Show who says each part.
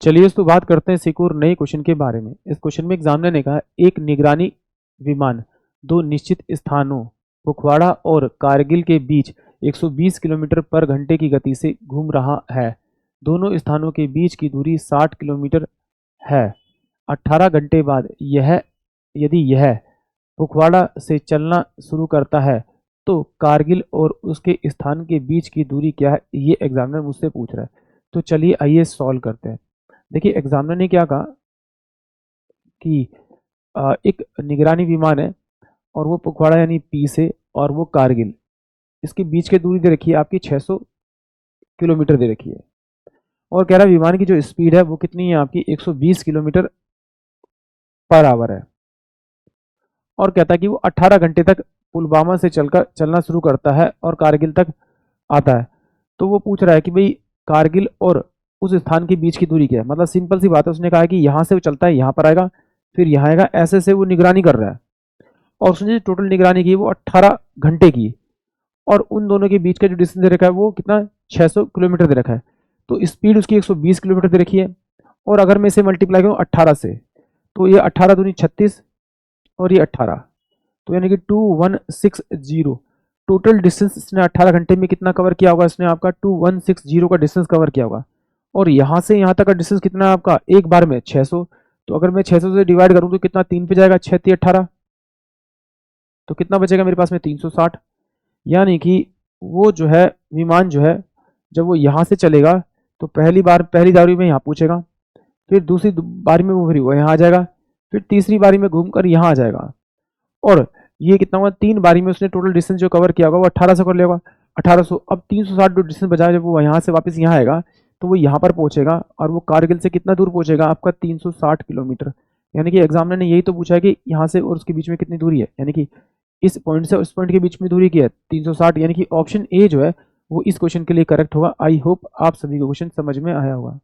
Speaker 1: चलिए दोस्तों बात करते हैं सिक्योर नए क्वेश्चन के बारे में। इस क्वेश्चन में एग्जामिनर ने कहा एक निगरानी विमान दो निश्चित स्थानों कुपवाड़ा और कारगिल के बीच 120 किलोमीटर पर घंटे की गति से घूम रहा है। दोनों स्थानों के बीच की दूरी 60 किलोमीटर है। 18 घंटे बाद यदि यह कुपवाड़ा से चलना शुरू करता है तो कारगिल और उसके स्थान के बीच की दूरी क्या है, ये एग्जामिनर मुझसे पूछ रहा है। तो चलिए आइए सॉल्व करते हैं। देखिए एग्जामिनर ने क्या कहा कि एक निगरानी विमान है और वो पखवाड़ा यानी पी से और वो कारगिल, इसके बीच की दूरी दे रखी है आपकी 600 किलोमीटर दे रखी है। और कह रहा है विमान की जो स्पीड है वो कितनी है आपकी 120 किलोमीटर पर आवर है। और कहता है कि वो 18 घंटे तक पुलवामा से चलना शुरू करता है और कारगिल तक आता है। तो वो पूछ रहा है कि भाई कारगिल और उस स्थान के बीच की दूरी क्या है। मतलब सिंपल सी बात है, उसने कहा है कि यहाँ से वो चलता है यहाँ पर आएगा फिर यहाँ आएगा, ऐसे से वो निगरानी कर रहा है। और उसने जो टोटल निगरानी की वो 18 घंटे की, और उन दोनों के बीच का जो डिस्टेंस दे रखा है वो कितना 600 किलोमीटर दे रखा है। तो स्पीड उसकी 120 किलोमीटर दे रखी है। और अगर मैं इसे मल्टीप्लाई करूँ 18 से, तो ये 18 दूनी 36 और ये 18, तो यानी कि 2160। टोटल डिस्टेंस इसने 18 घंटे में कितना कवर किया होगा, इसने आपका 2160 का डिस्टेंस कवर किया होगा। और यहाँ से यहाँ तक का डिस्टेंस कितना है आपका एक बार में 600। तो अगर मैं 600 से डिवाइड करूँ तो कितना 3 पे जाएगा, 6 3 18, तो कितना बचेगा मेरे पास में 360। यानी कि वो जो है विमान जो है जब वो यहाँ से चलेगा तो पहली बारी में यहाँ पूछेगा, फिर दूसरी बारी में वो यहाँ आ जाएगा, फिर तीसरी बारी में घूमकर यहाँ आ जाएगा। और ये कितना हुआ, 3 बारी में उसने टोटल डिस्टेंस जो कवर किया होगा वो 1800 कर लेगा। 1800 अब 360 जो डिस्टेंस बचा, जब वो यहाँ से वापस यहाँ आएगा तो वो यहाँ पर पहुंचेगा और वो कारगिल से कितना दूर पहुंचेगा आपका 360 किलोमीटर। यानी कि एग्जामिनर ने यही तो पूछा है कि यहाँ से और उसके बीच में कितनी दूरी है, यानी कि इस पॉइंट से उस पॉइंट के बीच में दूरी की है 360। यानी कि ऑप्शन ए जो है वो इस क्वेश्चन के लिए करेक्ट होगा। आई होप आप सभी को क्वेश्चन समझ में आया होगा।